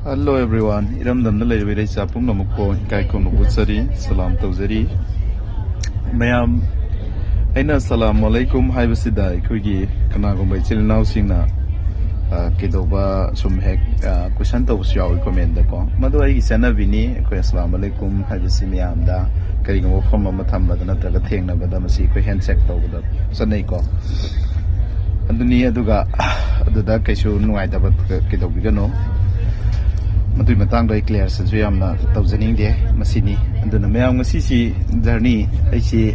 Hello everyone. Iram damda leibire chapum namukko kaikom nubutsari salam tawzari. Mayam aina assalamu alaikum haibasida aikoigi kanagombai chilinaw singna kedoba sumhek question tawsu yawi comment da ko madu ai sana bini ko assalamu alaikum haibasi miyamda karigamo phama mathamda natraga thengna bada masi ko handshake tawda sanai ko aduni aduga aduda kaisu nuai da kedobigano Matui matang doi clear sa juyam na tawzaning de masini anduna mayam ngasi si journey ai si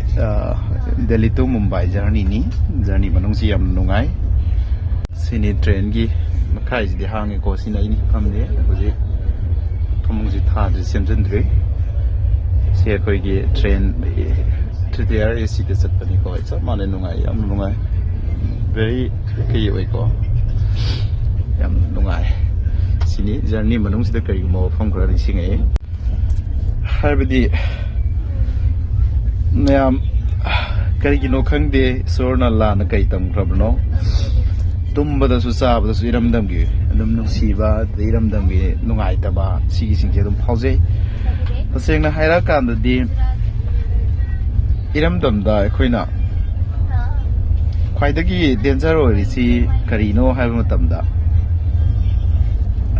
Delhi to Mumbai journey ni journey manung si yam nungai sini train gi makai ji de hang ko sina ini kamne hoji thomung ji tha de semjan dre se koi gi train there is the satpani ko cha mane nungai yam nungai very ki oi ko yam nungai sini journey manung sida kari mo phang khara ri singai harbadi mayam kari gi no khangde sorna la na kai tam khrabno tumba da su sa ba su iram dam gi adum nu siba de iram dam gi nungai ta ba sigi sing je dum phauze taseng na haira kan da di iram dam da khoina khwaidagi danger ori si kari no haiba matam da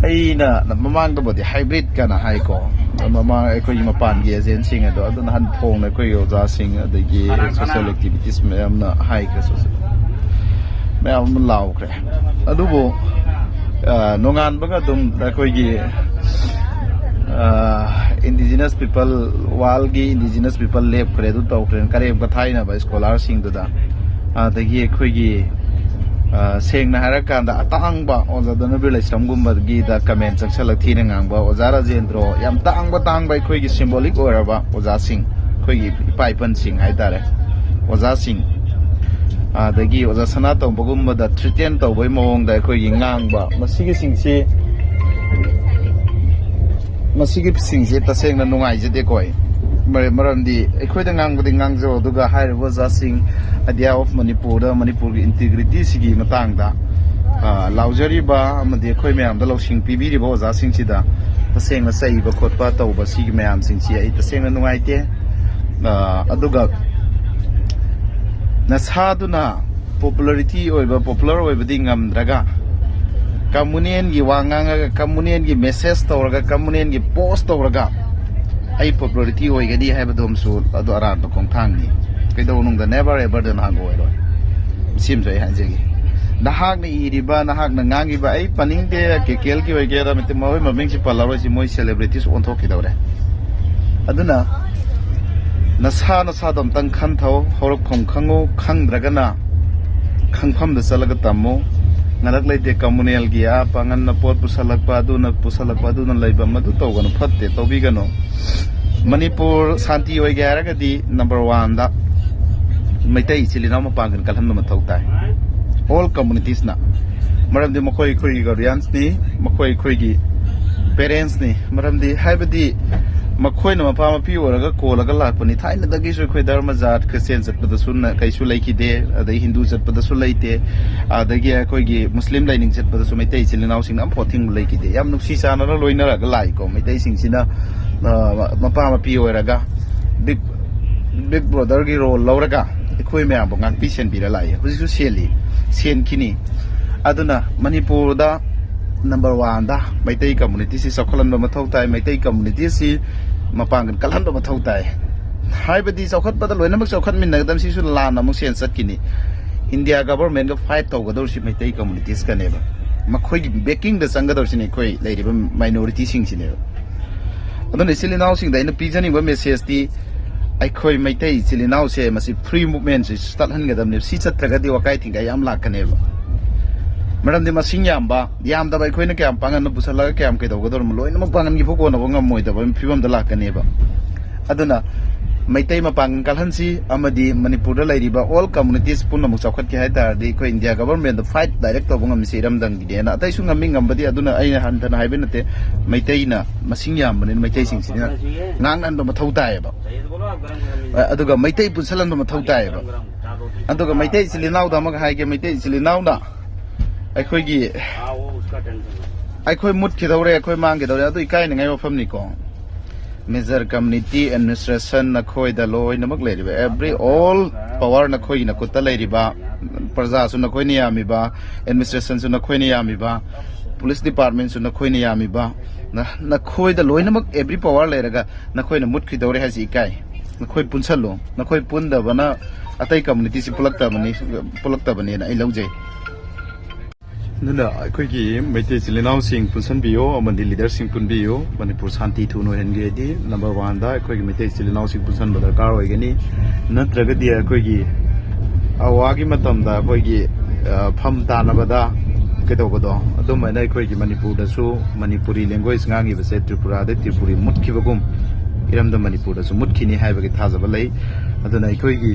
aina mamang da bodi hybrid kana hai ko mamang ekoi mapan gi agency nga do adun han phong na koi yoja sing adagi social activities me amna hai ka so me am law kre adubo nongan baga dum da koi gi indigenous people wal gi indigenous people lab kre du taw kre kare ka thai na ba scholar sing du da adagi ekoi gi seng na hara kanda atang ba oza dana bi lai samgum ba gi da comment section lak thina ngang ba oza ra jendro yam tang ba khoi gi symbolic ora ba oza sing khoi gi pai pan sing hai tare oza sing da gi oza sana to bogum ba da threaten to boi mong da khoi gi ngang ba masigi sing se taseng na nungai je de koi maramdi ekhoi da ngang budi ngang jo duga hair wa za sing idea of Manipur da Manipur gi integrity sigi matang da laujari ba amadi ekhoi mayam da losing pibi ri ba za sing chi da taseng na sai ba khot pa taw ba sigi mayam sing chi ai taseng na nungai te aduga na sa du na popularity oi ba popular oi ba ding ngam draga communion gi wangang ga communion gi message tawraga communion gi post tawraga ai popularity oi ga di hai ba dom su adu aran to kong thang ni kai do nung da never ever den hang oi ro sim jai han je gi na hak ni iri ba na hak na ngang gi ba ai paning de ke kel ki oi ga da mit moi ma ming si pala ro si moi celebrities on thok ki dawre aduna na sa dom tang khan thau horok khom khango khang draga na khangpham da chalaga tammo ngarak leite communal gi a pangan na pot pusalak pa du na laiba madu to gano phatte to bi gano Manipur santi oi ga ra di number 1 da maitai chilina ma pangan kalhan ma thau tai all communities na maram di makhoi khoi guardians ni makhoi gi parents ni maram di haibadi makhoi na mapa mapi oraga kolaga lakpani thaina dagi su khoi dharma jat christian chatpada sunna kaisu laiki de adai hindu chatpada su laite adagi khoi gi muslim laining chatpada su maitai chilinaw sing am phothing laiki de yam nuksi sana ra loina ra ga lai ko maitai sing sina mapa mapi oraga big brother gi role lauraga khoi me am bang pi sen bi la lai huji su sen kini aduna Manipur da number 1 da maitai community si sokhalan ba mathau tai maitai community si mapangan kalhan ba mathau tai haibadi sokhat ba da loina mak sokhat min nagdam si su la na mu sen sat kini India government ga fight to gador si maitai communities ka ne ba makhoi gi backing da sanga dor si ne khoi leiri ba minority sing si ne adon silinaw sing da ina pijani ba message ti ai khoi maitai silinaw se masi free movement si start han gadam ne si chat ga di wakai thing ga yam la ka ne ba Madam di masing yamba yam da bai khoi na kyam pangan na busala kyam kai dawga dor loi na pangan gi phoko na bangam moi da bam phibam da la ka ne ba aduna maitai ma pangan kalhan si amadi Manipur da lairi ba all communities punna mu chawkhat ki haidar di ko India government the fight direct to bangam si ram dang gi na atai su ngam badi aduna ai han thana haibe na te maitai na masing yam ne maitai sing sin ngang nan ba mathau tai ba aduga maitai punsalan ba mathau tai ba aduga maitai silinaw da ma hai ge maitai silinaw na ai khoi gi ꯑꯩꯈꯣꯏ ꯃꯨꯠꯈꯤꯗꯧꯔꯦ ꯑꯩꯈꯣꯏ ꯃꯥꯡꯈꯤꯗꯧꯔꯦ ꯑꯗꯨ ꯏꯀꯥꯏꯅꯤꯡꯉꯥꯏ ꯋꯥꯐꯝꯅꯤꯀꯣ major community administration ꯅꯈꯣꯏꯗ ꯂꯣꯏꯅꯃꯛ ꯂꯩꯔꯤꯕ every all power ꯅꯈꯣꯏꯒꯤ ꯅꯈꯨꯠꯇ ꯂꯩꯔꯤꯕ ꯄ꯭ꯔꯖꯥꯁꯨ ꯅꯈꯣꯏꯅ ꯌꯥꯝꯃꯤꯕ ꯑꯦꯗꯃꯤꯅꯤꯁꯇ꯭ꯔꯦꯁꯟꯁꯨ ꯅꯈꯣꯏꯅ ꯌꯥꯝꯃꯤꯕ ꯄꯨꯂꯤꯁ ꯗꯤꯄꯥꯔꯠꯃꯦꯟꯁꯨ ꯅꯈꯣꯏꯅ ꯌꯥꯝꯃꯤꯕ ꯅꯈꯣꯏꯗ ꯂꯣꯏꯅꯃꯛ ꯑꯦꯕ꯭ꯔꯤ ꯄꯋꯥꯔ ꯂꯩꯔꯒ ꯅꯈꯣꯏꯅ ꯃꯨꯠꯈꯤꯗꯧꯔꯦ ꯍꯥꯏꯁꯤ ꯏꯀꯥꯏ ꯅꯈꯣꯏ ꯄꯨꯟꯁꯜꯂꯨ ꯅꯈꯣꯏ ꯄꯨꯟꯗꯕꯅ ꯑꯇꯩ ꯀꯝꯃꯨꯅꯤꯇꯤꯁꯤ ꯄꯨꯜꯂꯛꯇꯕꯅꯦꯅ ꯑꯩ ꯂꯧꯖꯩ ꯑꯗꯨꯅ ꯑꯩꯈꯣꯏꯒꯤ ꯃꯩꯇꯩ ꯏꯆꯤꯜ ꯏꯅꯥꯎꯁꯤꯡ ꯄꯨꯟꯁꯤꯟꯕꯤꯌꯨ ꯑꯃꯗꯤ ꯂꯤꯗꯔꯁꯤꯡ ꯄꯨꯟꯕꯤꯌꯨ ꯃꯅꯤꯄꯨꯔ ꯁꯥꯟꯇꯤ ꯊꯨꯅ ꯑꯣꯏꯍꯟꯒꯦꯗꯤ ꯅꯝꯕꯔ 1ꯗ ꯑꯩꯈꯣꯏꯒꯤ ꯃꯩꯇꯩ ꯏꯆꯤꯜ ꯏꯅꯥꯎꯁꯤꯡ ꯄꯨꯟꯁꯤꯟꯕ ꯗꯔꯀꯥꯔ ꯑꯣꯏꯒꯅꯤ ꯅꯠꯇ꯭ꯔꯒꯗꯤ ꯑꯩꯈꯣꯏꯒꯤ ꯑꯋꯥꯒꯤ ꯃꯇꯝꯗ ꯑꯩꯈꯣꯏꯒꯤ ꯐꯝ ꯇꯥꯅꯕꯗ ꯀꯩꯗꯧꯕꯗꯣ ꯑꯗꯨꯃꯥꯏꯅ ꯑꯩꯈꯣꯏꯒꯤ ꯃꯅꯤꯄꯨꯔꯗꯁꯨ ꯃꯅꯤꯄꯨꯔꯤ ꯂꯦꯡꯒ꯭ꯋꯦꯖ ꯉꯥꯡꯉꯤꯕꯁꯦ ꯇ꯭ꯔꯤꯄꯨꯔꯥꯗ ꯇ꯭ꯔꯤꯄꯨꯔꯤ ꯃꯨꯠꯈꯤꯕꯒꯨꯝ ꯏꯔꯝꯗꯝ ꯃꯅꯤꯄꯨꯔꯗꯁꯨ ꯃꯨꯠꯈꯤꯅꯤ ꯍꯥꯏꯕꯒꯤ ꯊꯥꯖꯕ ꯂꯩ ꯑꯗꯨꯅ ꯑꯩꯈꯣꯏꯒꯤ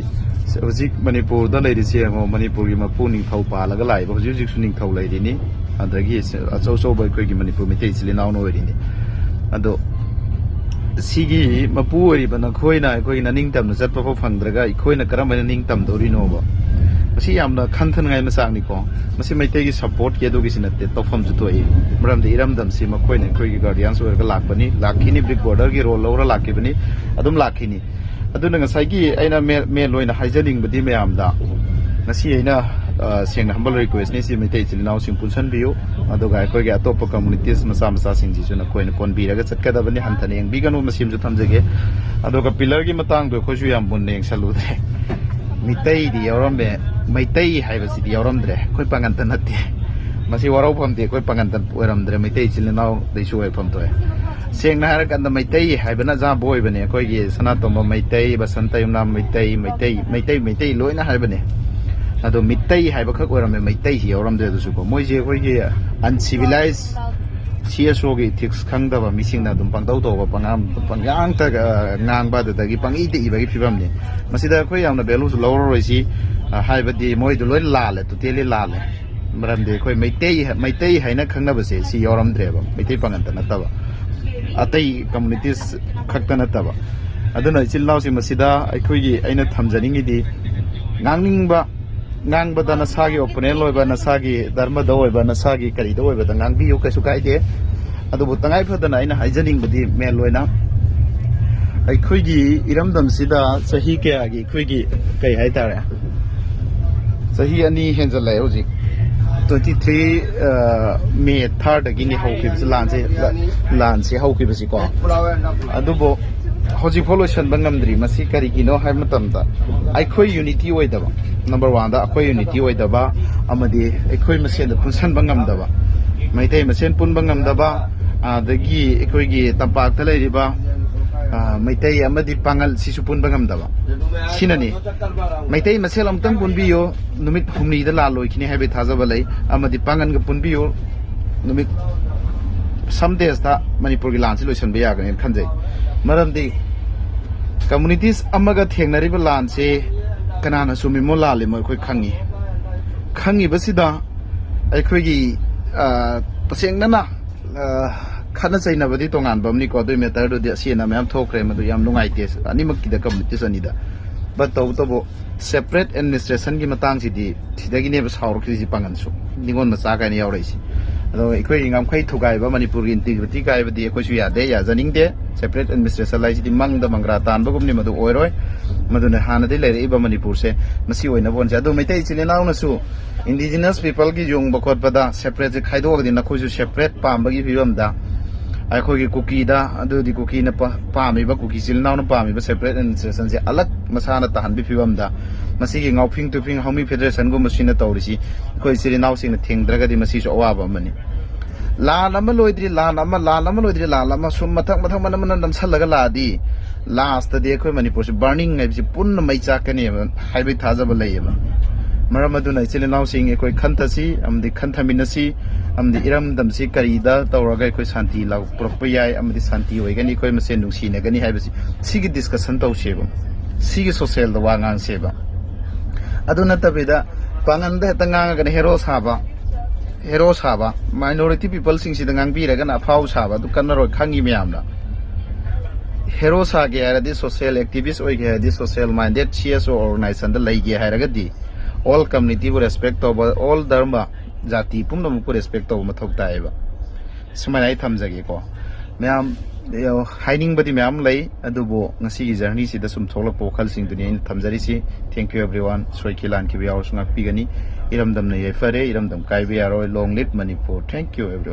ꯍꯧꯖꯤꯛ ꯃꯅꯤꯄꯨꯔꯗ ꯂꯩꯔꯤꯁꯦ ꯌꯦꯡꯉꯣ ꯃꯅꯤꯄꯨꯔꯒꯤ ꯃꯄꯨ ꯅꯤꯡꯊꯧ ꯄꯥꯜꯂꯒ ꯂꯥꯛꯏꯕ ꯍꯧꯖꯤꯛ ꯍꯧꯖꯤꯛꯁꯨ ꯅꯤꯡꯊꯧ ꯂꯩꯔꯤꯅꯤ ꯑꯗꯒꯤ ꯑꯆꯧ ꯑꯆꯧꯕ ꯑꯩꯈꯣꯏꯒꯤ ꯃꯅꯤꯄꯨꯔ ꯃꯩꯇꯩ ꯏꯆꯤꯜ ꯏꯅꯥꯎꯅ ꯑꯣꯏꯔꯤꯅꯤ ꯑꯗꯣ ꯁꯤꯒꯤ ꯃꯄꯨ ꯑꯣꯏꯔꯤꯕ ꯅꯈꯣꯏꯅ ꯑꯩꯈꯣꯏꯒꯤ ꯅꯤꯡꯇꯝꯅ ꯆꯠꯄ ꯐꯥꯎ ꯐꯪꯗ꯭ꯔꯒ ꯑꯩꯈꯣꯏꯅ ꯀꯔꯝꯍꯥꯏꯅ ꯅꯤꯡꯇꯝꯗꯧꯔꯤꯅꯣꯕ ꯃꯁꯤ ꯌꯥꯝꯅ ꯈꯟꯊꯅꯤꯡꯉꯥꯏ ꯃꯆꯥꯛꯅꯤꯀꯣ ꯃꯁꯤ ꯃꯩꯇꯩꯒꯤ ꯁꯄꯣꯔꯠꯀꯤ ꯑꯗꯨꯒꯤꯁꯤ ꯅꯠꯇꯦ ꯇꯧꯐꯝꯁꯨ ꯊꯣꯛꯏ ꯃꯔꯝꯗꯤ ꯏꯔꯝꯗꯝꯁꯤ ꯃꯈꯣꯏꯅ ꯑꯩꯈꯣꯏꯒꯤ ꯒꯥꯔꯗꯤꯌꯥꯟꯁ ꯑꯣꯏꯔꯒ ꯂꯥꯛꯈꯤꯅꯤ ꯕꯤꯛ ꯕꯣꯔꯗꯔꯒꯤ ꯔꯣꯜ ꯂꯧꯔ ꯂꯥꯛꯈꯤꯕꯅꯤ ꯑꯗꯨꯝ ꯂꯥꯛꯈꯤꯅꯤ ꯑꯗꯨꯅ ꯉꯁꯥꯏꯒꯤ ꯑꯩꯅ ꯃꯦꯟ ꯑꯣꯏꯅ ꯍꯥꯏꯖꯅꯤꯡꯕꯗꯤ ꯃꯌꯥꯝꯗ ꯉꯁꯤ ꯑꯩꯅ ꯁꯦꯡꯅ ꯍꯝꯕꯜ ꯔꯤꯀ꯭ꯋꯦꯁꯅꯤ ꯁꯤ ꯃꯩꯇꯩ ꯏꯆꯤꯜ ꯏꯅꯥꯎꯁꯤꯡ ꯄꯨꯟꯁꯤꯟꯕꯤꯌꯨ ꯑꯗꯨꯒ ꯑꯩꯈꯣꯏꯒꯤ ꯑꯇꯣꯞꯄ ꯀꯝꯃꯨꯅꯤꯇꯤꯁ ꯃꯆꯥꯁꯤꯡꯁꯤꯁꯨ ꯅꯈꯣꯏꯅ ꯀꯣꯟꯕꯤꯔꯒ ꯆꯠꯀꯗꯕꯅꯤ ꯍꯟꯊꯅ ꯌꯦꯡꯕꯤꯒꯅꯨ ꯃꯁꯤꯃꯁꯨ ꯊꯝꯖꯒꯦ ꯑꯗꯨꯒ ꯄꯤꯂꯔꯒꯤ ꯃꯇꯥꯡꯗꯣ ꯑꯩꯈꯣꯏꯁꯨ ꯌꯥꯝ ꯃꯨꯟꯅ ꯌꯦꯡꯁꯜꯂꯨꯗ꯭ꯔꯦ ꯃꯤꯇꯩꯗꯤ ꯌꯥꯎꯔꯝꯃꯦ ꯃꯩꯇꯩ ꯍꯥꯏꯕꯁꯤꯗꯤ ꯌꯥꯎꯔꯝꯗ꯭ꯔꯦ ꯑꯩꯈꯣꯏ ꯄꯥꯡꯒꯟꯇ ꯅꯠꯇꯦ ꯃꯁꯤ ꯋꯥꯔꯧꯐꯝꯗꯤ ꯑꯩꯈꯣꯏ ꯄꯥꯡꯒꯟꯇ ꯑꯣꯏꯔꯝꯗ꯭ꯔꯦ ꯃꯩꯇꯩ ꯏꯆꯤꯜ ꯏꯅꯥꯎꯗꯩꯁꯨ ꯑꯣꯏꯐꯝ ꯊꯣꯛꯑꯦ ꯁꯦꯡꯅ ꯍꯥꯏꯔꯀꯥꯟꯗ ꯃꯩꯇꯩ ꯍꯥꯏꯕꯅ ꯑꯖꯥꯕ ꯑꯣꯏꯕꯅꯦ ꯑꯩꯈꯣꯏꯒꯤ ꯁꯅꯥꯇꯣꯝꯕ ꯃꯩꯇꯩ ꯕꯁꯟꯇ ꯌꯨꯝꯅꯥꯝ ꯃꯩꯇꯩ ꯂꯣꯏꯅ ꯍꯥꯏꯕꯅꯦ ꯑꯗꯣ ꯃꯤꯇꯩ ꯍꯥꯏꯕꯈꯛ ꯑꯣꯏꯔꯝꯃꯦ ꯃꯩꯇꯩꯁꯤ ꯌꯥꯎꯔꯝꯗ꯭ꯔꯦ ꯑꯗꯨꯁꯨꯀꯣ ꯃꯣꯏꯁꯦ ꯑꯩꯈꯣꯏꯒꯤ ꯑꯟꯁꯤꯚꯤꯂꯥꯏꯖ CSOꯒꯤ ꯏꯊꯤꯛꯁ ꯈꯪꯗꯕ ꯃꯤꯁꯤꯡꯅ ꯑꯗꯨꯝ ꯄꯪꯇꯧ ꯇꯧꯕ ꯄꯪꯉꯥꯡꯇ ꯉꯥꯡꯕ ꯑꯗꯨꯗꯒꯤ ꯄꯪꯏꯗ ꯏꯕꯒꯤ ꯐꯤꯕꯝꯅꯤ ꯃꯁꯤꯗ ꯑꯩꯈꯣꯏ ꯌꯥꯝꯅ ꯚꯦꯂꯨꯁꯨ ꯂꯧꯔꯔꯣꯏꯁꯤ ꯍꯥꯏꯕꯗꯤ ꯃꯣꯏꯗꯨ ꯂꯣꯏ ꯂꯥꯜꯂꯦ ꯇꯣꯇꯦꯂꯤ ꯂꯥꯜꯂꯦ ꯃꯔꯝꯗꯤ ꯑꯩꯈꯣꯏ ꯃꯩꯇꯩ ꯍꯥꯏꯅ ꯈꯪꯅꯕꯁꯦ ꯁꯤ ꯌꯥꯎꯔꯝꯗ꯭ꯔꯦꯕ ꯃꯩꯇꯩ ꯄꯥꯡꯒꯟꯇ ꯅꯠꯇꯕ ꯑꯇꯩ ꯀꯝꯃꯨꯅꯤꯇꯤꯁ ꯈꯛꯇ ꯅꯠꯇꯕ ꯑꯗꯨꯅ ꯏꯆꯤꯜ ꯏꯅꯥꯎꯁꯤꯡ ꯃꯁꯤꯗ ꯑꯩꯈꯣꯏꯒꯤ ꯑꯩꯅ ꯊꯝꯖꯅꯤꯡꯉꯤꯗꯤ ꯉꯥꯡꯕꯗ ꯅꯁꯥꯒꯤ ꯑꯣꯄꯣꯅꯦꯟ ꯑꯣꯏꯕ ꯅꯁꯥꯒꯤ ꯙꯔꯃꯗ ꯑꯣꯏꯕ ꯅꯁꯥꯒꯤ ꯀꯔꯤꯗ ꯑꯣꯏꯕꯗ ꯉꯥꯡꯕꯤꯌꯨ ꯀꯩꯁꯨ ꯀꯥꯏꯗꯦ ꯑꯗꯨꯕꯨ ꯇꯉꯥꯏ ꯐꯗꯅ ꯑꯩꯅ ꯍꯥꯏꯖꯅꯤꯡꯕꯗꯤ ꯃꯦꯟ ꯑꯣꯏꯅ ꯑꯩꯈꯣꯏꯒꯤ ꯏꯔꯝꯗꯝꯁꯤꯗ ꯆꯍꯤ ꯀꯌꯥꯒꯤ ꯑꯩꯈꯣꯏꯒꯤ ꯀꯩ ꯍꯥꯏꯇꯥꯔꯦ ꯆꯍꯤ 2 ꯍꯦꯟꯖꯜꯂꯛꯑꯦ ꯍꯧꯖꯤꯛ 23 ꯃꯦ 3ꯗꯒꯤꯅꯤ ꯍꯧꯈꯤꯕꯁꯤ ꯂꯥꯟꯁꯤ ꯍꯧꯈꯤꯕꯁꯤꯀꯣ ꯑꯗꯨꯕꯨ ꯍꯧꯖꯤꯛꯐꯥꯎ ꯂꯣꯏꯁꯤꯟꯕ ꯉꯝꯗ꯭ꯔꯤ ꯃꯁꯤ ꯀꯔꯤꯒꯤꯅꯣ ꯍꯥꯏꯕ ꯃꯇꯝꯗ ꯑꯩꯈꯣꯏ ꯌꯨꯅꯤꯇꯤ ꯑꯣꯏꯗꯕ ꯅꯝꯕꯔ 1ꯗ ꯑꯩꯈꯣꯏ ꯌꯨꯅꯤꯇꯤ ꯑꯣꯏꯗꯕ ꯑꯃꯗꯤ ꯑꯩꯈꯣꯏ ꯃꯁꯦꯟꯗ ꯄꯨꯟꯁꯤꯟꯕ ꯉꯝꯗꯕ ꯃꯩꯇꯩ ꯃꯁꯦꯟ ꯄꯨꯟꯕ ꯉꯝꯗꯕ ꯑꯗꯒꯤ ꯑꯩꯈꯣꯏꯒꯤ ꯇꯝꯄꯥꯛꯇ ꯂꯩꯔꯤꯕ ꯃꯩꯇꯩ ꯑꯃꯗꯤ ꯄꯥꯡꯒꯜ ꯁꯤꯁꯨ ꯄꯨꯟꯕ ꯉꯝꯗꯕ ꯁꯤꯅꯅꯤ ꯃꯩꯇꯩ ꯃꯁꯦꯜ ꯑꯃꯇꯪ ꯄꯨꯟꯕꯤꯌꯨ ꯅꯨꯃꯤꯠ 6ꯅꯤꯗ ꯂꯥꯟ ꯂꯣꯏꯈꯤꯅꯤ ꯍꯥꯏꯕꯒꯤ ꯊꯥꯖꯕ ꯂꯩ ꯑꯃꯗꯤ ꯄꯥꯡꯒꯜꯒ ꯄꯨꯟꯕꯤꯌꯨ ꯅꯨꯃꯤꯠ some daysꯗ ꯃꯅꯤꯄꯨꯔꯒꯤ ꯂꯥꯟꯁꯤ ꯂꯣꯏꯁꯤꯟꯕ ꯌꯥꯒꯅꯤꯅ ꯈꯟꯖꯩ ꯃꯔꯝꯗꯤ ꯀꯝꯃꯨꯅꯤꯇꯤꯁ ꯑꯃꯒ ꯊꯦꯡꯅꯔꯤꯕ ꯂꯥꯟꯁꯦ ꯀꯅꯥꯅ ꯆꯨꯝꯃꯤꯃꯣ ꯂꯥꯜꯂꯤꯃꯣ ꯑꯩꯈꯣꯏ ꯈꯪꯉꯤꯕꯁꯤꯗ ꯑꯩꯈꯣꯏꯒꯤ ꯇꯁꯦꯡꯅ ꯈꯠꯅ ꯆꯩꯅꯕꯗꯤ ꯇꯣꯉꯥꯟꯕ ꯑꯃꯅꯤꯀꯣ ꯑꯗꯨꯏ ꯃꯦꯇꯔꯗꯨꯗꯤ ꯑꯁꯤꯅ ꯃꯌꯥꯝ ꯊꯣꯛꯈ꯭ꯔꯦ ꯃꯗꯨ ꯌꯥꯝ ꯅꯨꯡꯉꯥꯏꯇꯦ ꯑꯅꯤꯃꯛꯀꯤꯗ ꯀꯝꯃꯨꯅꯤꯇꯤꯁ ꯑꯅꯤꯗ ꯕꯠ ꯇꯧꯕꯇꯕꯨ ꯁꯦꯄꯔꯦꯠ ꯑꯦꯗꯃꯤꯅꯤꯁꯇ꯭ꯔꯦꯁꯟꯒꯤ ꯃꯇꯥꯡꯁꯤꯗꯤ ꯁꯤꯗꯒꯤꯅꯦꯕ ꯁꯥꯎꯔꯛꯈꯤꯁꯤ ꯄꯥꯡꯒꯟꯁꯨ ꯅꯤꯉꯣꯜ ꯃꯆꯥ ꯀꯥꯏꯅ ꯌꯥꯎꯔꯛꯏꯁꯤ ꯑꯗꯣ ꯑꯩꯈꯣꯏ ꯉꯝꯈꯩ ꯊꯨꯒꯥꯏꯕ ꯃꯅꯤꯄꯨꯔꯒꯤ ꯏꯟꯇꯤꯒ꯭ꯔꯤꯇꯤ ꯀꯥꯏꯕꯗꯤ ꯑꯩꯈꯣꯏꯁꯨ ꯌꯥꯖꯅꯤꯡꯗꯦ ꯁꯦꯄꯔꯦꯠ ꯑꯦꯗꯃꯤꯅꯤꯁꯇ꯭ꯔꯦꯁꯟ ꯍꯥꯏꯁꯤꯗꯤ ꯃꯪꯗ ꯃꯪꯒ꯭ꯔꯥ ꯇꯥꯟꯕꯒꯨꯝꯅꯤ ꯃꯗꯨ ꯑꯣꯏꯔꯣꯏ ꯃꯗꯨꯅ ꯍꯥꯟꯅꯗꯒꯤ ꯂꯩꯔꯛꯏꯕ ꯃꯅꯤꯄꯨꯔꯁꯦ ꯃꯁꯤ ꯑꯣꯏꯅꯕ ꯍꯣꯠꯅꯁꯦ ꯑꯗꯣ ꯃꯩꯇꯩ ꯏꯆꯤꯜ ꯏꯅꯥꯎꯅꯁꯨ ꯏꯟꯗꯤꯖꯤꯅꯁ ꯄꯤꯄꯜꯒꯤ ꯌꯨꯡꯕ ꯈꯣꯠꯄꯗ ꯁꯦꯄꯔꯦꯠꯁꯦ ꯈꯥꯏꯗꯣꯛꯑꯒꯗꯤ ꯅꯈꯣꯏꯁꯨ ꯁꯦꯄꯔꯦꯠ ꯄꯥꯝꯕꯒꯤ ꯐꯤꯕꯝꯗ ꯑꯩꯈꯣꯏꯒꯤ ꯀꯨꯀꯤꯗ ꯑꯗꯨꯗꯤ ꯀꯨꯀꯤꯅ ꯄꯥꯝꯃꯤꯕ ꯀꯨꯀꯤ ꯏꯆꯤꯜ ꯏꯅꯥꯎꯅ ꯄꯥꯝꯃꯤꯕ ꯁꯦꯄꯔꯦꯠ ꯑꯦꯗꯃꯤꯅꯤꯁꯇ꯭ꯔꯦꯁꯟꯁꯦ ꯑꯂꯛ ꯃꯁꯥꯅ ꯇꯥꯍꯟꯕꯤ ꯐꯤꯕꯝꯗ ꯃꯁꯤꯒꯤ ꯉꯥꯎꯐꯤꯡ ꯇꯨꯐꯤꯡ ꯍꯧꯃꯤ ꯐꯦꯗꯔꯦꯁꯟꯒꯨꯝꯕꯁꯤꯅ ꯇꯧꯔꯤꯁꯤ ꯑꯩꯈꯣꯏ ꯏꯆꯤꯜ ꯏꯅꯥꯎꯁꯤꯡꯅ ꯊꯦꯡꯗ꯭ꯔꯒꯗꯤ ꯃꯁꯤꯁꯨ ꯑꯋꯥꯕ ꯑꯃꯅꯤ ꯂꯥꯟ ꯑꯃ ꯂꯣꯏꯗ꯭ꯔꯤ ꯂꯥꯟ ꯑꯃ ꯁꯨꯝ ꯃꯊꯪ ꯃꯅ ꯅꯝꯁꯜꯂꯒ ꯂꯥꯛꯑꯗꯤ ꯂꯥꯁꯇꯗꯤ ꯑꯩꯈꯣꯏ ꯃꯅꯤꯄꯨꯔꯁꯤ ꯕꯔꯅꯤꯡ ꯍꯥꯏꯕꯁꯤ ꯄꯨꯟꯅ ꯃꯩ ꯆꯥꯛꯀꯅꯦꯕ ꯍꯥꯏꯕꯒꯤ ꯊꯥꯖꯕ ꯂꯩꯌꯦꯕ ꯃꯔꯝ ꯑꯗꯨꯅ ꯏꯆꯤꯜ ꯏꯅꯥꯎꯁꯤꯡ ꯑꯩꯈꯣꯏ ꯈꯟꯊꯁꯤ ꯑꯃꯗꯤ ꯈꯟꯊꯃꯤꯟꯅꯁꯤ ꯑꯃꯗꯤ ꯏꯔꯝꯗꯝꯁꯤ ꯀꯔꯤꯗ ꯇꯧꯔꯒ ꯑꯩꯈꯣই ꯁꯥꯟꯇꯤ ꯄꯨꯔꯛꯄ ꯌꯥꯏ ꯑꯃꯗꯤ ꯁꯥꯟꯇꯤ ꯑꯣꯏꯒꯅꯤ ꯑꯩꯈꯣꯏ ꯃꯁꯦꯟ ꯅꯨꯡꯁꯤꯅꯒꯅꯤ ꯍꯥꯏꯕꯁꯤ ꯁꯤꯒꯤ ꯗꯤꯁꯀꯁꯟ ꯇꯧꯁꯦꯕ ꯁꯤꯒꯤ ꯁꯣꯁꯤꯌꯦꯜꯗ ꯋꯥ ꯉꯥꯡꯁꯦꯕ ꯑꯗꯨ ꯅꯠꯇꯕꯤꯗ ꯄꯥꯡꯒꯟꯗ ꯍꯦꯛꯇ ꯉꯥꯡꯉꯒꯅ ꯍꯦꯔꯣ ꯁꯥꯕ ꯃꯥꯏꯅꯣꯔꯤꯇꯤ ꯄꯤꯄꯜꯁꯤꯡꯁꯤꯗ ꯉꯥꯡꯕꯤꯔꯒꯅ ꯑꯐꯥꯎ ꯁꯥꯕ ꯑꯗꯨ ꯀꯟꯅꯔꯣꯏ ꯈꯪꯉꯤ ꯃꯌꯥꯝꯅ ꯍꯦꯔꯣ ꯁꯥꯒꯦ ꯍꯥꯏꯔꯗꯤ ꯁꯣꯁꯤꯌꯦꯜ ꯑꯦꯛꯇꯤꯚꯤꯁ ꯑꯣꯏꯒꯦ ꯍꯥꯏꯔꯗꯤ ꯁꯣꯁꯤꯌꯦꯜ ꯃꯥꯏꯟꯗꯦꯗ CSO ꯑꯣꯔꯒꯅꯥꯏꯖꯦꯁꯟꯗ ꯂꯩꯒꯦ ꯍꯥꯏꯔꯒꯗꯤ ꯑꯣꯜ ꯀꯝꯃꯨꯅꯤꯇꯤꯕꯨ ꯔꯦꯁꯄꯦꯛ ꯇꯧꯕ ꯑꯣꯜ ꯙꯔꯃ ꯖꯥꯇꯤ ꯄꯨꯝꯅꯃꯛꯄꯨ ꯔꯦꯁꯄꯦꯛ ꯇꯧꯕ ꯃꯊꯧ ꯇꯥꯏꯌꯦꯕ सुमाय आई थमजगे को मैम हाइनिंग मैम लई अदुबो ngasi gi journey si da sum tholak po khal sing dunia in thamjari si thank you everyone soi kilan ki biaw sunga pigani iramdam na ye fare iramdam kai bi aro long live Manipur thank you everyone